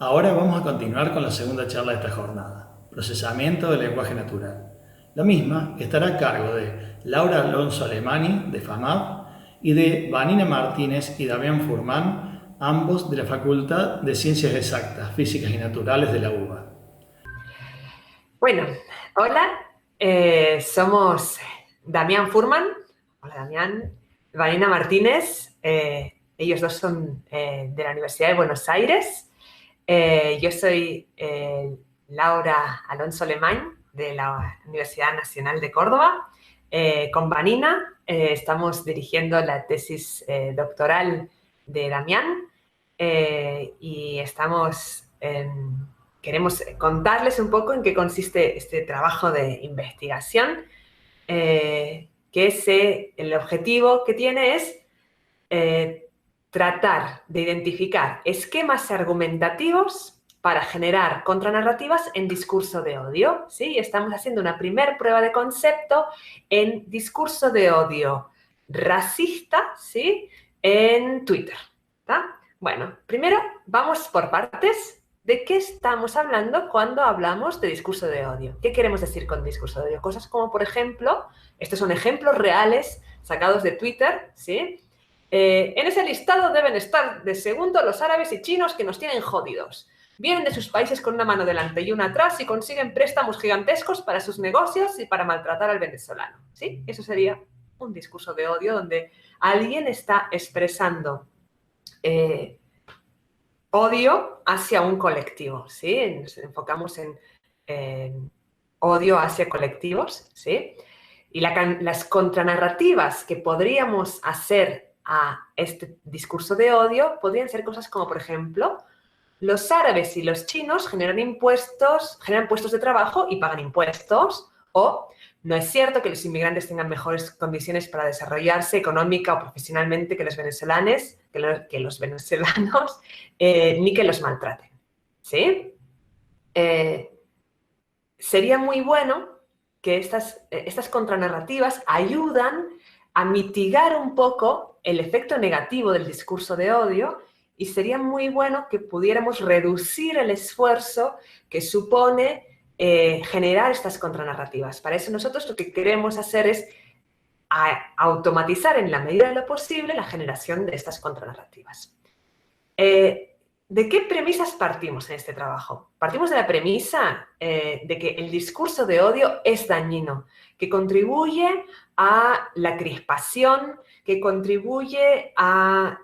Ahora vamos a continuar con la segunda charla de esta jornada, procesamiento del lenguaje natural. La misma estará a cargo de Laura Alonso Alemani, de FAMAP, y de Vanina Martínez y Damián Furman, ambos de la Facultad de Ciencias Exactas, Físicas y Naturales de la UBA. Bueno, hola, somos Damián Furman, hola Damián, Vanina Martínez, ellos dos son de la Universidad de Buenos Aires, yo soy Laura Alonso Alemán de la Universidad Nacional de Córdoba. Con Vanina estamos dirigiendo la tesis doctoral de Damián y queremos contarles un poco en qué consiste este trabajo de investigación, el objetivo que tiene es tratar de identificar esquemas argumentativos para generar contranarrativas en discurso de odio, ¿sí? Estamos haciendo una primer prueba de concepto en discurso de odio racista, ¿sí? En Twitter, ¿tá? Bueno, primero vamos por partes. ¿De qué estamos hablando cuando hablamos de discurso de odio? ¿Qué queremos decir con discurso de odio? Cosas como, por ejemplo, estos son ejemplos reales sacados de Twitter, ¿sí? En ese listado deben estar de segundo los árabes y chinos que nos tienen jodidos. Vienen de sus países con una mano delante y una atrás y consiguen préstamos gigantescos para sus negocios y para maltratar al venezolano, ¿sí? Eso sería un discurso de odio donde alguien está expresando odio hacia un colectivo, ¿sí? Nos enfocamos en odio hacia colectivos, ¿sí? Y las contranarrativas que podríamos hacer a este discurso de odio podrían ser cosas como, por ejemplo, los árabes y los chinos generan puestos de trabajo y pagan impuestos, o no es cierto que los inmigrantes tengan mejores condiciones para desarrollarse económica o profesionalmente que los venezolanos, ni que los maltraten, ¿sí? Sería muy bueno que estas contranarrativas ayudan a mitigar un poco el efecto negativo del discurso de odio y sería muy bueno que pudiéramos reducir el esfuerzo que supone generar estas contranarrativas. Para eso nosotros lo que queremos hacer es automatizar en la medida de lo posible la generación de estas contranarrativas. ¿De qué premisas partimos en este trabajo? Partimos de la premisa de que el discurso de odio es dañino, que contribuye a la crispación, que contribuye a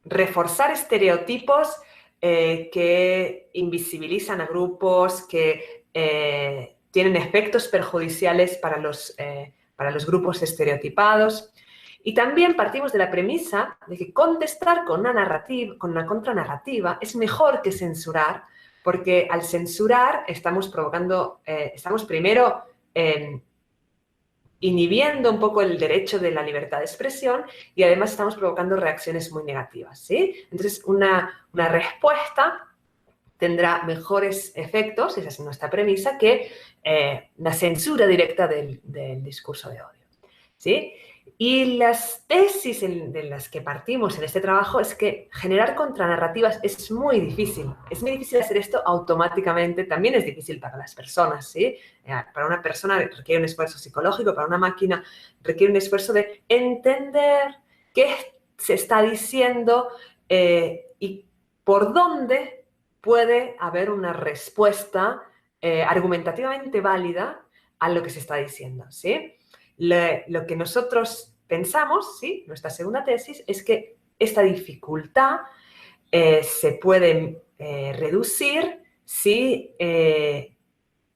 reforzar estereotipos que invisibilizan a grupos, que tienen efectos perjudiciales para los grupos estereotipados. Y también partimos de la premisa de que contestar con una contranarrativa es mejor que censurar, porque al censurar estamos primero inhibiendo un poco el derecho de la libertad de expresión y además estamos provocando reacciones muy negativas, ¿sí? Entonces, una respuesta tendrá mejores efectos, esa es nuestra premisa, que la censura directa del discurso de odio, ¿sí? Y las tesis de las que partimos en este trabajo es que generar contranarrativas es muy difícil. Es muy difícil hacer esto automáticamente. También es difícil para las personas, ¿sí? Para una persona requiere un esfuerzo psicológico, para una máquina requiere un esfuerzo de entender qué se está diciendo y por dónde puede haber una respuesta argumentativamente válida a lo que se está diciendo, ¿sí? Lo que nosotros pensamos, ¿sí? Nuestra segunda tesis, es que esta dificultad se puede reducir si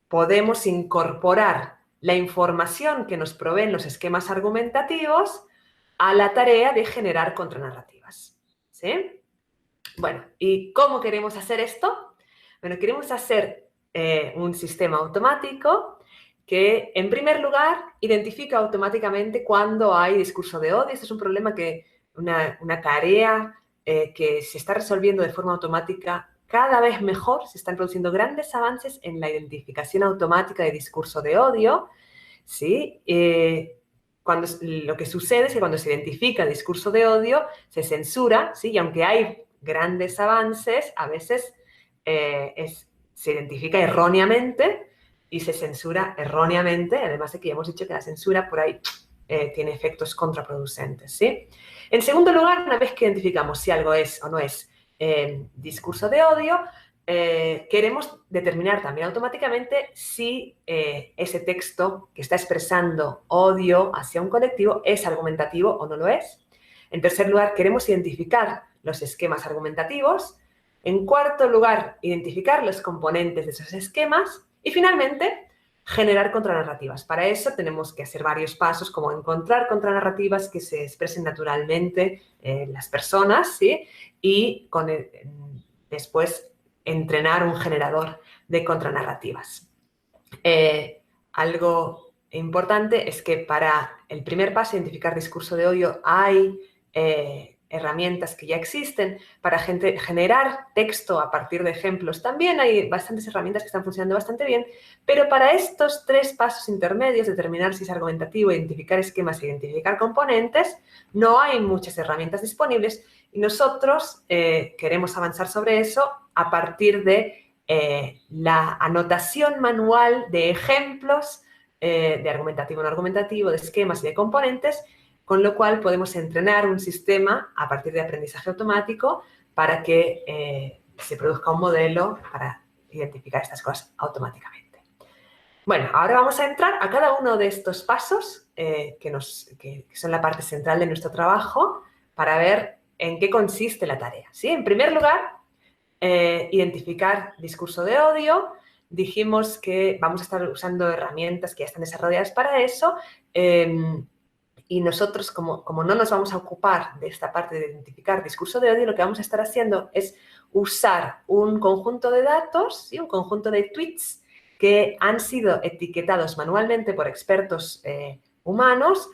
podemos incorporar la información que nos proveen los esquemas argumentativos a la tarea de generar contranarrativas, ¿sí? Bueno, ¿y cómo queremos hacer esto? Bueno, queremos hacer un sistema automático que, en primer lugar, identifica automáticamente cuando hay discurso de odio. Este es un problema una tarea que se está resolviendo de forma automática cada vez mejor. Se están produciendo grandes avances en la identificación automática de discurso de odio, ¿sí? lo que sucede es que cuando se identifica discurso de odio, se censura, ¿sí? Y aunque hay grandes avances, a veces se identifica erróneamente y se censura erróneamente, además de que ya hemos dicho que la censura por ahí tiene efectos contraproducentes, ¿sí? En segundo lugar, una vez que identificamos si algo es o no es discurso de odio, queremos determinar también automáticamente si ese texto que está expresando odio hacia un colectivo es argumentativo o no lo es. En tercer lugar, queremos identificar los esquemas argumentativos. En cuarto lugar, identificar los componentes de esos esquemas. Y finalmente, generar contranarrativas. Para eso tenemos que hacer varios pasos, como encontrar contranarrativas que se expresen naturalmente en las personas, ¿sí? Y después entrenar un generador de contranarrativas. Algo importante es que para el primer paso, identificar discurso de odio, hay herramientas que ya existen. Para generar texto a partir de ejemplos también hay bastantes herramientas que están funcionando bastante bien, pero para estos tres pasos intermedios, determinar si es argumentativo, identificar esquemas e identificar componentes, no hay muchas herramientas disponibles y nosotros queremos avanzar sobre eso a partir de la anotación manual de ejemplos de argumentativo, no argumentativo, de esquemas y de componentes, con lo cual podemos entrenar un sistema a partir de aprendizaje automático para que se produzca un modelo para identificar estas cosas automáticamente. Bueno, ahora vamos a entrar a cada uno de estos pasos que son la parte central de nuestro trabajo para ver en qué consiste la tarea, ¿sí? En primer lugar, identificar discurso de odio. Dijimos que vamos a estar usando herramientas que ya están desarrolladas para eso. Y nosotros, como no nos vamos a ocupar de esta parte de identificar discurso de odio, lo que vamos a estar haciendo es usar un conjunto de datos, ¿sí? Un conjunto de tweets que han sido etiquetados manualmente por expertos humanos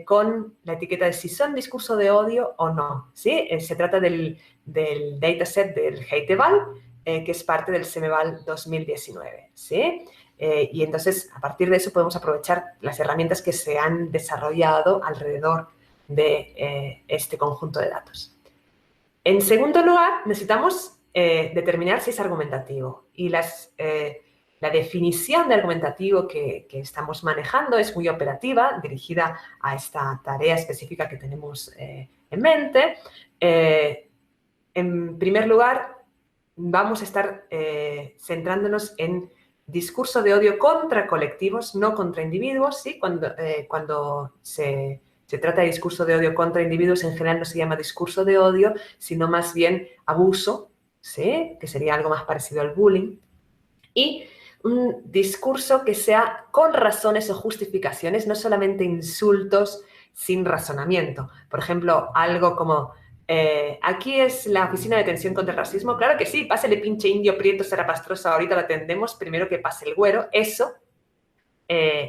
con la etiqueta de si son discurso de odio o no, ¿sí? Se trata del dataset del Heiteval, que es parte del Semeval 2019, ¿sí? Y entonces, a partir de eso, podemos aprovechar las herramientas que se han desarrollado alrededor de este conjunto de datos. En segundo lugar, necesitamos determinar si es argumentativo. Y la definición de argumentativo que estamos manejando es muy operativa, dirigida a esta tarea específica que tenemos en mente. En primer lugar, vamos a estar centrándonos en discurso de odio contra colectivos, no contra individuos, ¿sí? Cuando se trata de discurso de odio contra individuos, en general no se llama discurso de odio, sino más bien abuso, ¿sí? Que sería algo más parecido al bullying. Y un discurso que sea con razones o justificaciones, no solamente insultos sin razonamiento. Por ejemplo, algo como... aquí es la Oficina de Atención contra el Racismo. Claro que sí, pásele pinche indio prieto zarapastroso, ahorita lo atendemos, primero que pase el güero. Eso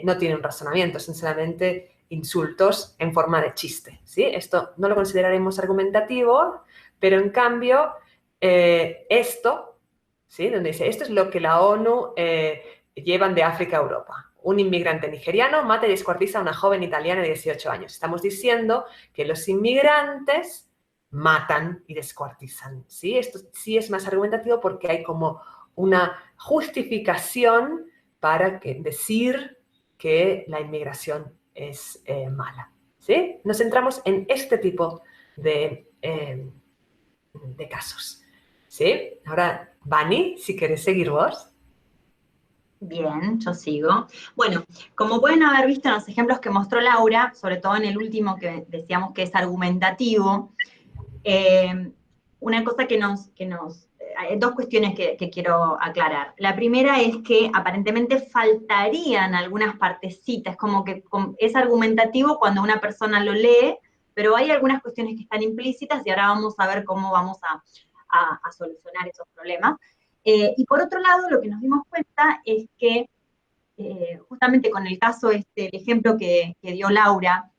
no tiene un razonamiento, son solamente insultos en forma de chiste, ¿sí? Esto no lo consideraremos argumentativo, pero en cambio esto, ¿sí? Donde dice, esto es lo que la ONU llevan de África a Europa. Un inmigrante nigeriano mata y descuartiza a una joven italiana de 18 años. Estamos diciendo que los inmigrantes matan y descuartizan, ¿sí? Esto sí es más argumentativo porque hay como una justificación para decir que la inmigración es mala, ¿sí? Nos centramos en este tipo de casos, ¿sí? Ahora, Vani, si querés seguir vos. Bien, yo sigo. Bueno, como pueden haber visto en los ejemplos que mostró Laura, sobre todo en el último que decíamos que es argumentativo, una cosa hay dos cuestiones que quiero aclarar. La primera es que aparentemente faltarían algunas partecitas, como que es argumentativo cuando una persona lo lee, pero hay algunas cuestiones que están implícitas y ahora vamos a ver cómo vamos a solucionar esos problemas. Y por otro lado, lo que nos dimos cuenta es que justamente con el caso, el ejemplo que dio Laura,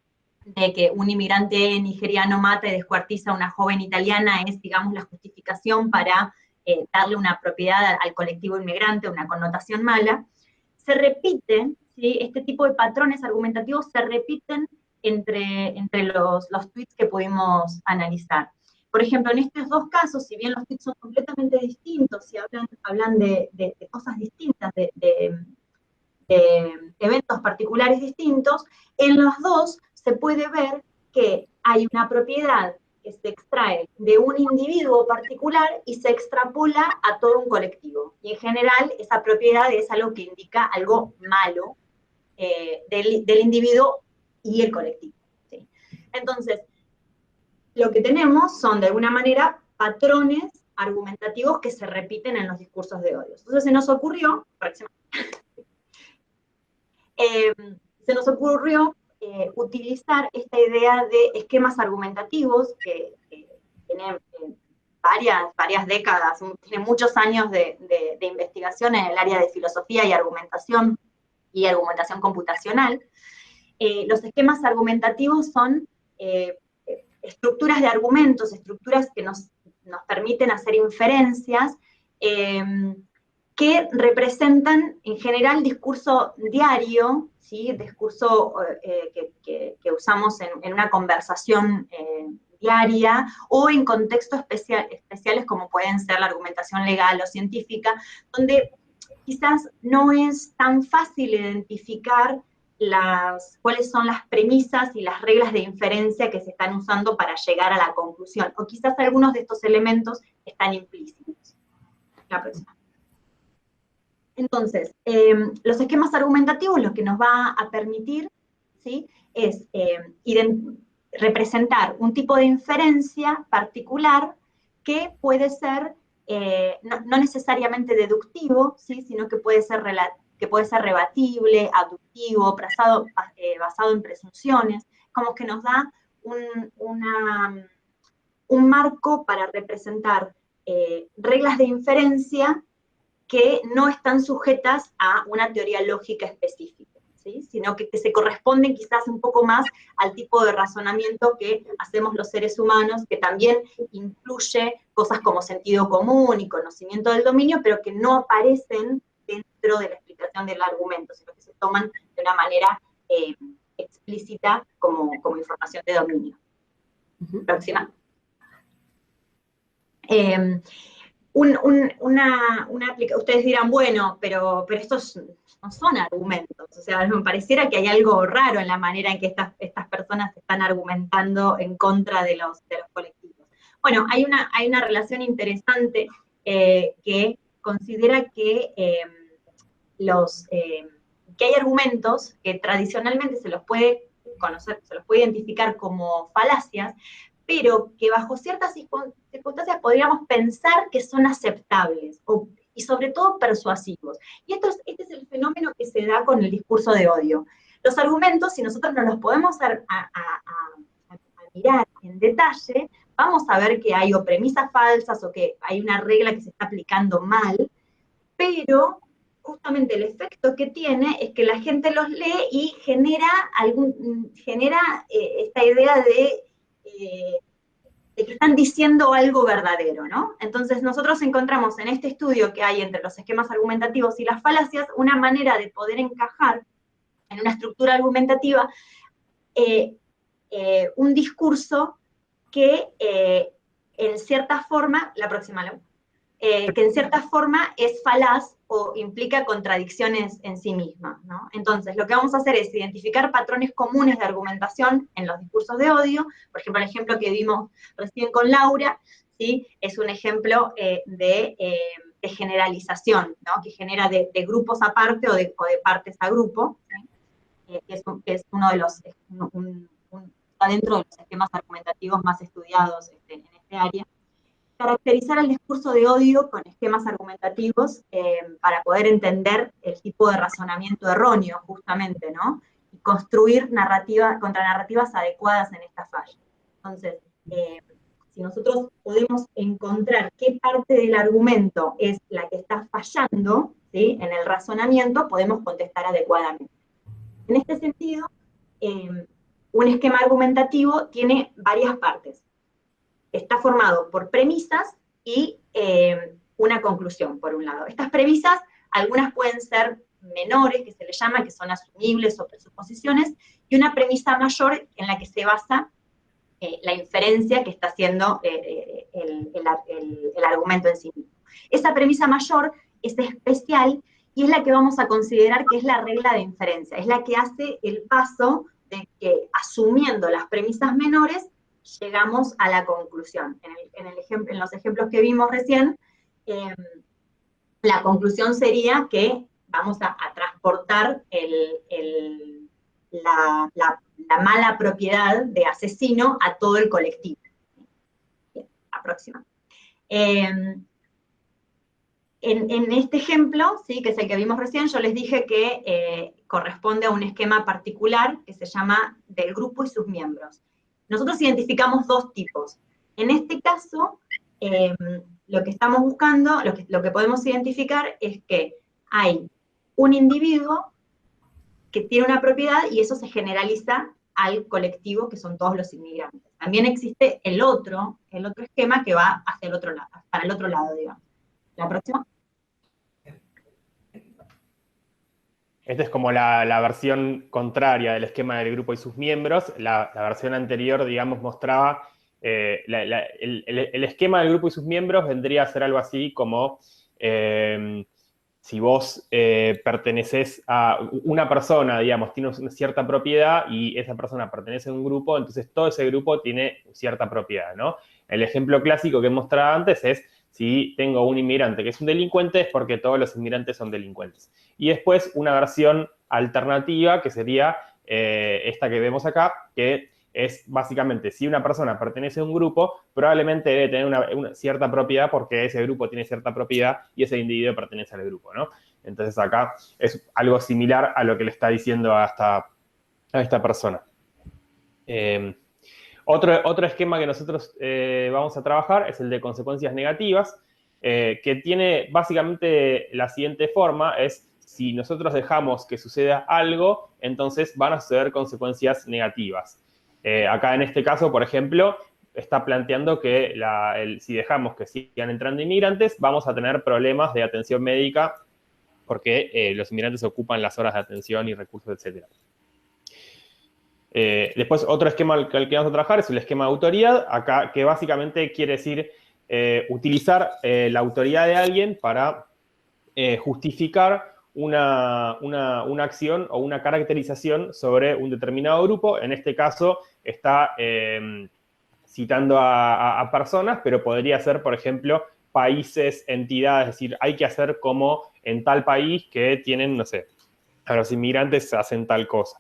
de que un inmigrante nigeriano mata y descuartiza a una joven italiana es, digamos, la justificación para darle una propiedad al colectivo inmigrante, una connotación mala, se repite, ¿sí? Este tipo de patrones argumentativos se repiten entre los tweets que pudimos analizar. Por ejemplo, en estos dos casos, si bien los tweets son completamente distintos y hablan de cosas distintas, de eventos particulares distintos, en los dos se puede ver que hay una propiedad que se extrae de un individuo particular y se extrapola a todo un colectivo. Y en general esa propiedad es algo que indica algo malo del individuo y el colectivo. ¿Sí? Entonces, lo que tenemos son, de alguna manera, patrones argumentativos que se repiten en los discursos de odio. Entonces se nos ocurrió, utilizar esta idea de esquemas argumentativos que tienen varias décadas, tiene muchos años de investigación en el área de filosofía y argumentación computacional. Los esquemas argumentativos son estructuras de argumentos, estructuras que nos permiten hacer inferencias, que representan en general discurso diario, ¿sí? Discurso que usamos en una conversación diaria, o en contextos especiales como pueden ser la argumentación legal o científica, donde quizás no es tan fácil identificar cuáles son las premisas y las reglas de inferencia que se están usando para llegar a la conclusión, o quizás algunos de estos elementos están implícitos. La próxima. Entonces, los esquemas argumentativos lo que nos va a permitir, ¿sí?, es representar un tipo de inferencia particular que puede ser no necesariamente deductivo, ¿sí?, sino que puede ser rebatible, aductivo, basado en presunciones, como que nos da un marco para representar reglas de inferencia que no están sujetas a una teoría lógica específica, ¿sí?, sino que se corresponden quizás un poco más al tipo de razonamiento que hacemos los seres humanos, que también incluye cosas como sentido común y conocimiento del dominio, pero que no aparecen dentro de la explicación del argumento, sino que se toman de una manera explícita como información de dominio. Próxima. Ustedes dirán, bueno, pero estos no son argumentos, o sea, me pareciera que hay algo raro en la manera en que estas personas están argumentando en contra de los colectivos. Bueno, hay una relación interesante que considera que hay argumentos que tradicionalmente se los puede conocer, se los puede identificar como falacias, pero que bajo ciertas circunstancias podríamos pensar que son aceptables y sobre todo persuasivos. Y este es el fenómeno que se da con el discurso de odio. Los argumentos, si nosotros no los podemos mirar en detalle, vamos a ver que hay o premisas falsas o que hay una regla que se está aplicando mal, pero justamente el efecto que tiene es que la gente los lee y genera esta idea de que están diciendo algo verdadero, ¿no? Entonces nosotros encontramos en este estudio que hay entre los esquemas argumentativos y las falacias una manera de poder encajar en una estructura argumentativa un discurso que en cierta forma, que en cierta forma es falaz o implica contradicciones en sí misma, ¿no? Entonces, lo que vamos a hacer es identificar patrones comunes de argumentación en los discursos de odio. Por ejemplo, el ejemplo que vimos recién con Laura, ¿sí?, es un ejemplo de generalización, ¿no?, que genera de grupos aparte o de partes a grupo, ¿sí?, que es uno de los, está dentro de los esquemas argumentativos más estudiados en este área. Caracterizar el discurso de odio con esquemas argumentativos para poder entender el tipo de razonamiento erróneo, justamente, ¿no? Y construir contranarrativas adecuadas en esta falla. Entonces, si nosotros podemos encontrar qué parte del argumento es la que está fallando, ¿sí?, en el razonamiento, podemos contestar adecuadamente. En este sentido, un esquema argumentativo tiene varias partes. Está formado por premisas y una conclusión, por un lado. Estas premisas, algunas pueden ser menores, que se le llama, que son asumibles o presuposiciones, y una premisa mayor en la que se basa la inferencia que está haciendo el argumento en sí mismo. Esa premisa mayor es especial y es la que vamos a considerar que es la regla de inferencia, es la que hace el paso de que, asumiendo las premisas menores, llegamos a la conclusión. En los ejemplos que vimos recién, la conclusión sería que vamos a transportar la mala propiedad de asesino a todo el colectivo. Bien, la próxima. En este ejemplo, ¿sí?, que es el que vimos recién, yo les dije que corresponde a un esquema particular que se llama del grupo y sus miembros. Nosotros identificamos dos tipos. En este caso, lo que estamos buscando, lo que podemos identificar es que hay un individuo que tiene una propiedad y eso se generaliza al colectivo, que son todos los inmigrantes. También existe el otro esquema que va hacia el otro lado, para el otro lado, digamos. La próxima. Esta es como la versión contraria del esquema del grupo y sus miembros. La versión anterior, digamos, mostraba el esquema del grupo y sus miembros vendría a ser algo así como si vos perteneces a una persona, digamos, tiene una cierta propiedad y esa persona pertenece a un grupo, entonces todo ese grupo tiene cierta propiedad, ¿no? El ejemplo clásico que mostraba antes es si tengo un inmigrante que es un delincuente, es porque todos los inmigrantes son delincuentes. Y después una versión alternativa, que sería esta que vemos acá, que es básicamente, si una persona pertenece a un grupo, probablemente debe tener una cierta propiedad porque ese grupo tiene cierta propiedad y ese individuo pertenece al grupo, ¿no? Entonces acá es algo similar a lo que le está diciendo a esta persona. Otro esquema que nosotros vamos a trabajar es el de consecuencias negativas, que tiene básicamente la siguiente forma, es si nosotros dejamos que suceda algo, entonces van a suceder consecuencias negativas. Acá en este caso, por ejemplo, está planteando que si dejamos que sigan entrando inmigrantes, vamos a tener problemas de atención médica porque los inmigrantes ocupan las horas de atención y recursos, etc. Después, otro esquema al que vamos a trabajar es el esquema de autoridad, acá, que básicamente quiere decir utilizar la autoridad de alguien para justificar una acción o una caracterización sobre un determinado grupo. En este caso está citando a personas, pero podría ser, por ejemplo, países, entidades, es decir, hay que hacer como en tal país que tienen, no sé, a los inmigrantes hacen tal cosa,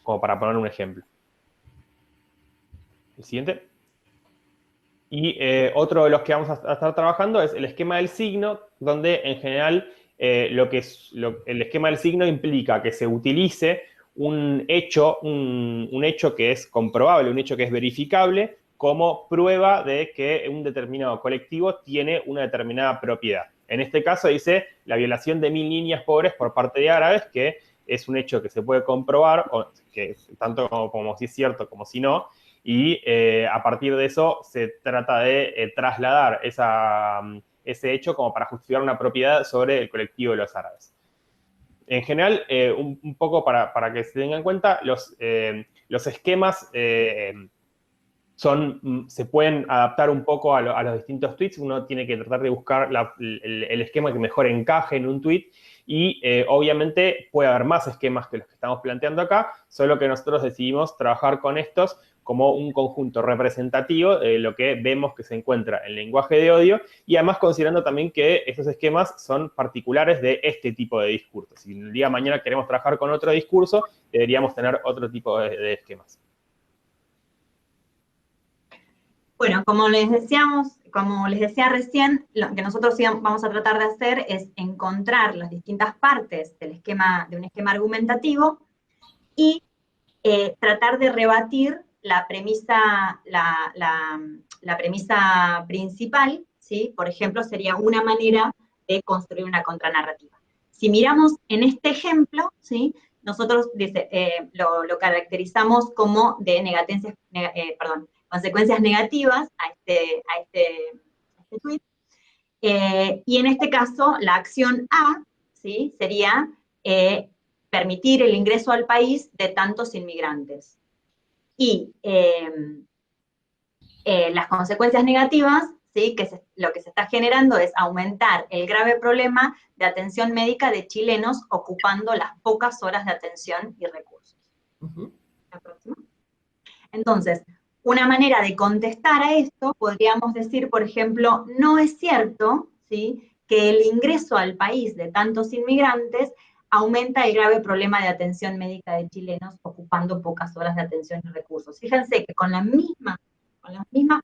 como para poner un ejemplo. El siguiente. Y otro de los que vamos a estar trabajando es el esquema del signo, donde en general el esquema del signo implica que se utilice un hecho que es comprobable, un hecho que es verificable, como prueba de que un determinado colectivo tiene una determinada propiedad. En este caso dice la violación de 1000 niñas pobres por parte de árabes, que es un hecho que se puede comprobar, que tanto como si es cierto como si no, y a partir de eso se trata de trasladar ese hecho como para justificar una propiedad sobre el colectivo de los árabes. En general, un poco para que se tengan en cuenta, los esquemas se pueden adaptar un poco a los distintos tweets. Uno tiene que tratar de buscar el esquema que mejor encaje en un tweet y obviamente puede haber más esquemas que los que estamos planteando acá, solo que nosotros decidimos trabajar con estos como un conjunto representativo de lo que vemos que se encuentra en el lenguaje de odio y además considerando también que estos esquemas son particulares de este tipo de discursos. Si el día de mañana queremos trabajar con otro discurso, deberíamos tener otro tipo de esquemas. Bueno, como les decía recién, lo que nosotros vamos a tratar de hacer es encontrar las distintas partes de un esquema argumentativo y tratar de rebatir la premisa principal, ¿sí? Por ejemplo, sería una manera de construir una contranarrativa. Si miramos en este ejemplo, ¿sí?, nosotros lo caracterizamos como de consecuencias negativas a este tweet. Y en este caso, la acción A, ¿sí?, sería permitir el ingreso al país de tantos inmigrantes. Y las consecuencias negativas, ¿sí? Lo que se está generando es aumentar el grave problema de atención médica de chilenos ocupando las pocas horas de atención y recursos. La próxima. Entonces, una manera de contestar a esto, podríamos decir, por ejemplo, no es cierto, ¿sí?, que el ingreso al país de tantos inmigrantes aumenta el grave problema de atención médica de chilenos ocupando pocas horas de atención y recursos. Fíjense que con las mismas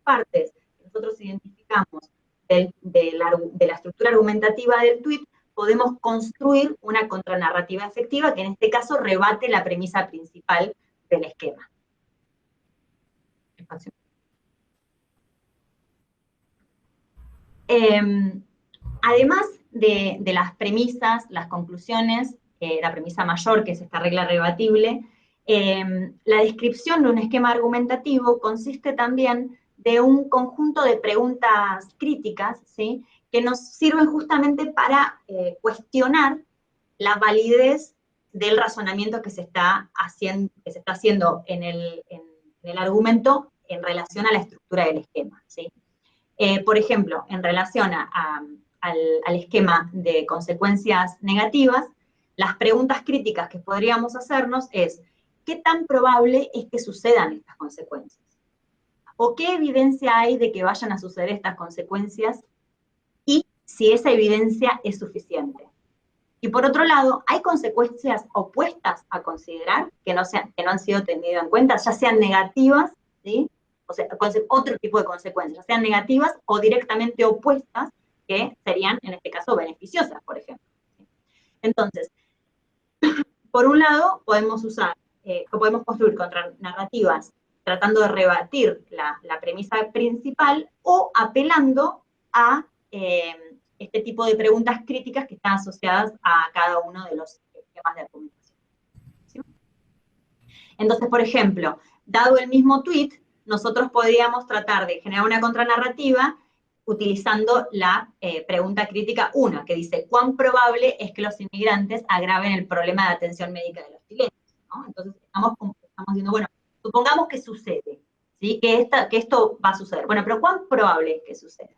partes que nosotros identificamos de la estructura argumentativa del tuit, podemos construir una contranarrativa efectiva que en este caso rebate la premisa principal del esquema. Además de las premisas, las conclusiones, la premisa mayor, que es esta regla rebatible, la descripción de un esquema argumentativo consiste también de un conjunto de preguntas críticas, ¿sí?, que nos sirven justamente para cuestionar la validez del razonamiento que se está haciendo en el argumento en relación a la estructura del esquema, ¿sí? Por ejemplo, en relación al esquema de consecuencias negativas, las preguntas críticas que podríamos hacernos es, ¿qué tan probable es que sucedan estas consecuencias? ¿O qué evidencia hay de que vayan a suceder estas consecuencias? Y si esa evidencia es suficiente. Y por otro lado, ¿hay consecuencias opuestas a considerar que no han sido tenidas en cuenta, ya sean negativas, ¿sí?, o sea, otro tipo de consecuencias, ya sean negativas o directamente opuestas, que serían, en este caso, beneficiosas, por ejemplo? Entonces, por un lado, podemos construir contranarrativas tratando de rebatir la premisa principal o apelando a este tipo de preguntas críticas que están asociadas a cada uno de los esquemas de argumentación, ¿sí? Entonces, por ejemplo, dado el mismo tweet, nosotros podríamos tratar de generar una contranarrativa utilizando la pregunta crítica 1, que dice, ¿cuán probable es que los inmigrantes agraven el problema de atención médica de los chilenos? ¿No? Entonces, estamos diciendo, bueno, supongamos que sucede, ¿sí?, que esto va a suceder. Bueno, pero ¿cuán probable es que suceda?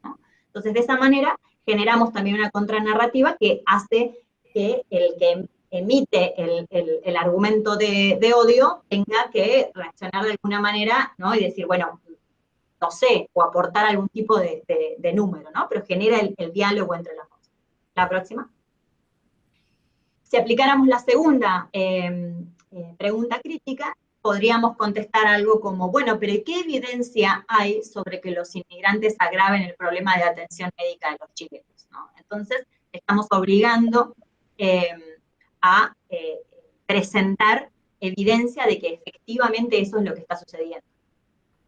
¿No? Entonces, de esa manera, generamos también una contranarrativa que hace que el que emite el argumento de odio tenga que reaccionar de alguna manera, ¿no?, y decir, bueno, no sé, o aportar algún tipo de número, ¿no? Pero genera el diálogo entre los dos. La próxima. Si aplicáramos la segunda pregunta crítica, podríamos contestar algo como, bueno, pero ¿qué evidencia hay sobre que los inmigrantes agraven el problema de atención médica de los chilenos, ¿no? Entonces, estamos obligando a presentar evidencia de que efectivamente eso es lo que está sucediendo.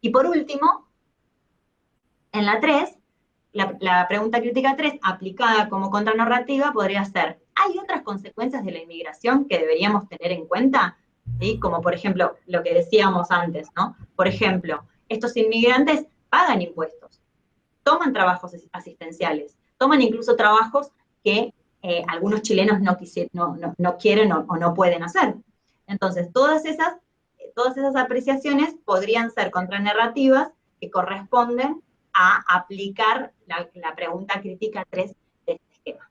Y por último, en la 3, la pregunta crítica 3, aplicada como contranarrativa, podría ser, ¿hay otras consecuencias de la inmigración que deberíamos tener en cuenta? ¿Sí? Como por ejemplo, lo que decíamos antes, ¿no? Por ejemplo, estos inmigrantes pagan impuestos, toman trabajos asistenciales, toman incluso trabajos que algunos chilenos no quieren o no pueden hacer. Entonces, todas esas apreciaciones podrían ser contranarrativas que corresponden a aplicar la pregunta crítica 3 de este esquema.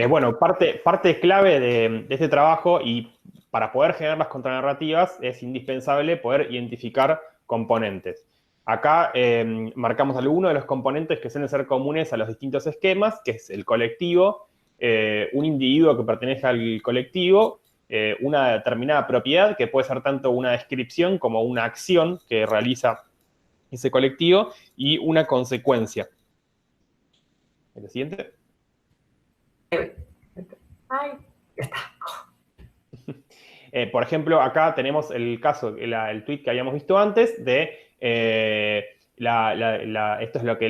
Bueno, parte clave de este trabajo, y para poder generar las contranarrativas es indispensable poder identificar componentes. Acá marcamos algunos de los componentes que suelen ser comunes a los distintos esquemas, que es el colectivo, un individuo que pertenece al colectivo, una determinada propiedad, que puede ser tanto una descripción como una acción que realiza ese colectivo, y una consecuencia. ¿El siguiente? Ay, ya está. Por ejemplo, acá tenemos el caso, el tweet que habíamos visto antes de esto es lo que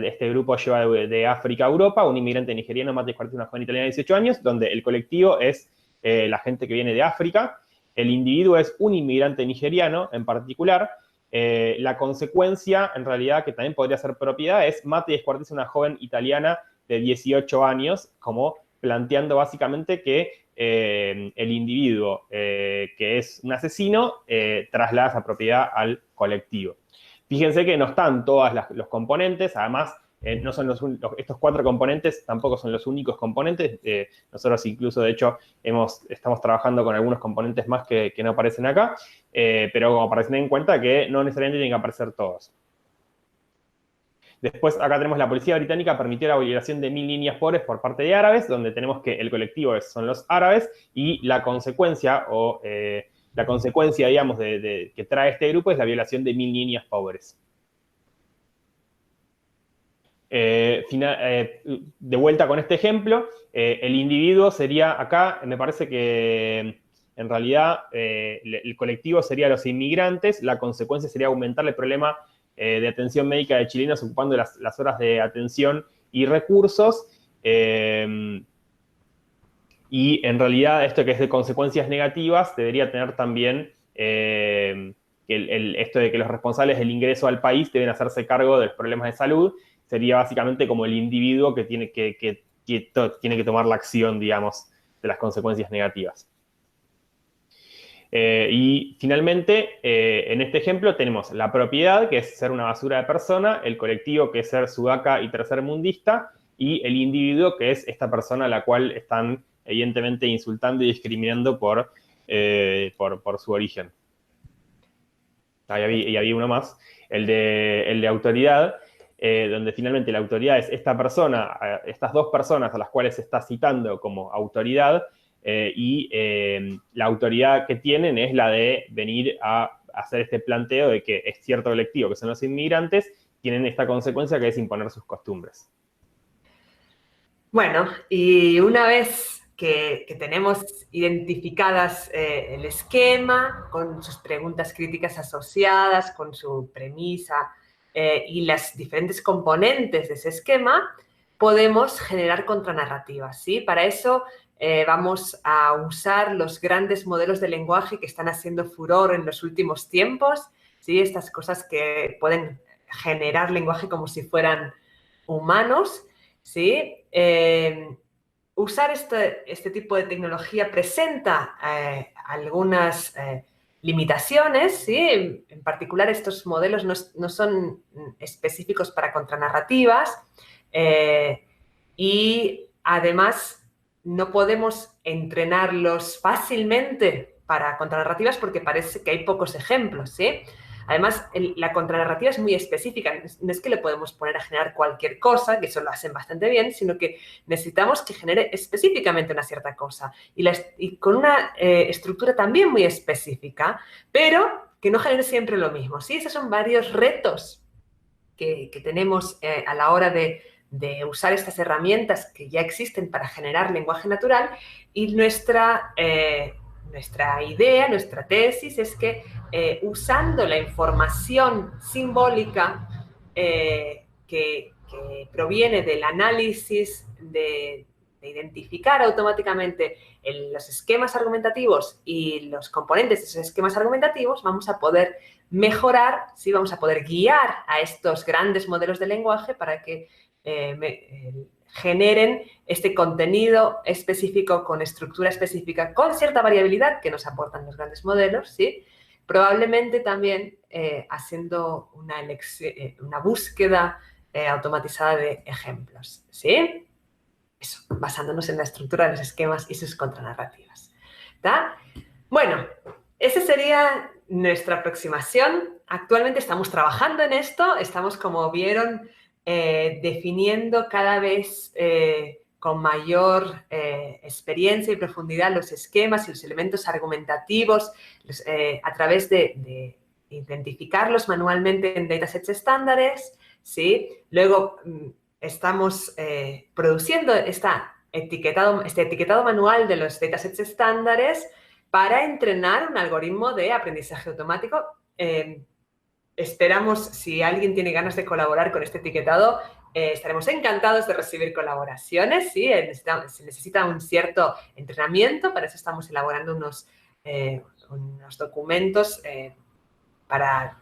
este grupo lleva de África a Europa, un inmigrante nigeriano mata y descuartiza a una joven italiana de 18 años, donde el colectivo es la gente que viene de África, el individuo es un inmigrante nigeriano en particular, la consecuencia, en realidad, que también podría ser propiedad, es mata y descuartiza a una joven italiana de 18 años como planteando básicamente que el individuo que es un asesino traslada esa propiedad al colectivo. Fíjense que no están todos los componentes, además no son estos 4 componentes tampoco son los únicos componentes. Nosotros incluso, de hecho, estamos trabajando con algunos componentes más que no aparecen acá, pero como para tener en cuenta que no necesariamente tienen que aparecer todos. Después, acá tenemos la policía británica permitió la violación de 1000 niñas pobres por parte de árabes, donde tenemos que el colectivo son los árabes y la consecuencia, digamos, que trae este grupo es la violación de 1000 niñas pobres. De vuelta con este ejemplo, el individuo sería acá, me parece que en realidad el colectivo sería los inmigrantes, la consecuencia sería aumentar el problema de atención médica de chilenos ocupando las horas de atención y recursos, y en realidad esto que es de consecuencias negativas debería tener también esto de que los responsables del ingreso al país deben hacerse cargo de los problemas de salud, sería básicamente como el individuo que tiene que tomar la acción, digamos, de las consecuencias negativas. Y finalmente, en este ejemplo tenemos la propiedad, que es ser una basura de persona, el colectivo, que es ser sudaca y tercermundista, y el individuo, que es esta persona a la cual están evidentemente insultando y discriminando por su origen. Y había uno más, el de autoridad, donde finalmente la autoridad es esta persona, estas 2 personas a las cuales se está citando como autoridad, y la autoridad que tienen es la de venir a hacer este planteo de que es cierto colectivo, que son los inmigrantes, tienen esta consecuencia que es imponer sus costumbres. Bueno, y una vez que tenemos identificadas el esquema, con sus preguntas críticas asociadas, con su premisa y las diferentes componentes de ese esquema, podemos generar contranarrativas, ¿sí? Para eso vamos a usar los grandes modelos de lenguaje que están haciendo furor en los últimos tiempos, ¿sí? Estas cosas que pueden generar lenguaje como si fueran humanos, ¿sí? Usar este tipo de tecnología presenta algunas limitaciones, ¿sí? En particular, estos modelos no son específicos para contranarrativas y además no podemos entrenarlos fácilmente para contranarrativas porque parece que hay pocos ejemplos, ¿sí? Además, la contranarrativa es muy específica, no es que le podemos poner a generar cualquier cosa, que eso lo hacen bastante bien, sino que necesitamos que genere específicamente una cierta cosa y con una estructura también muy específica, pero que no genere siempre lo mismo, ¿sí? Esos son varios retos que tenemos a la hora de usar estas herramientas que ya existen para generar lenguaje natural, y nuestra idea, nuestra tesis es que usando la información simbólica que proviene del análisis de identificar automáticamente los esquemas argumentativos y los componentes de esos esquemas argumentativos, vamos a poder mejorar, ¿sí? Vamos a poder guiar a estos grandes modelos de lenguaje para que generen este contenido específico con estructura específica, con cierta variabilidad que nos aportan los grandes modelos, ¿sí? Probablemente también haciendo una búsqueda automatizada de ejemplos, ¿sí? Eso, basándonos en la estructura de los esquemas y sus contranarrativas. ¿Tá? Bueno, esa sería nuestra aproximación. Actualmente estamos trabajando en esto, estamos, como vieron, definiendo cada vez con mayor experiencia y profundidad los esquemas y los elementos argumentativos a través de identificarlos manualmente en datasets estándares, ¿sí? Luego estamos produciendo este etiquetado manual de los datasets estándares para entrenar un algoritmo de aprendizaje automático. Esperamos, si alguien tiene ganas de colaborar con este etiquetado, estaremos encantados de recibir colaboraciones, ¿sí? Se necesita un cierto entrenamiento, para eso estamos elaborando unos documentos para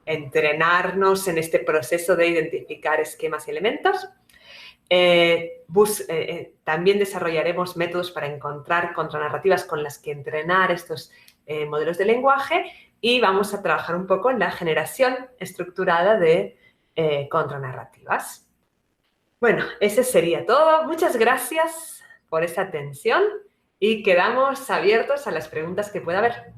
entrenarnos en este proceso de identificar esquemas y elementos. También desarrollaremos métodos para encontrar contranarrativas con las que entrenar estos modelos de lenguaje y vamos a trabajar un poco en la generación estructurada de contranarrativas. Bueno, ese sería todo. Muchas gracias por esa atención y quedamos abiertos a las preguntas que pueda haber.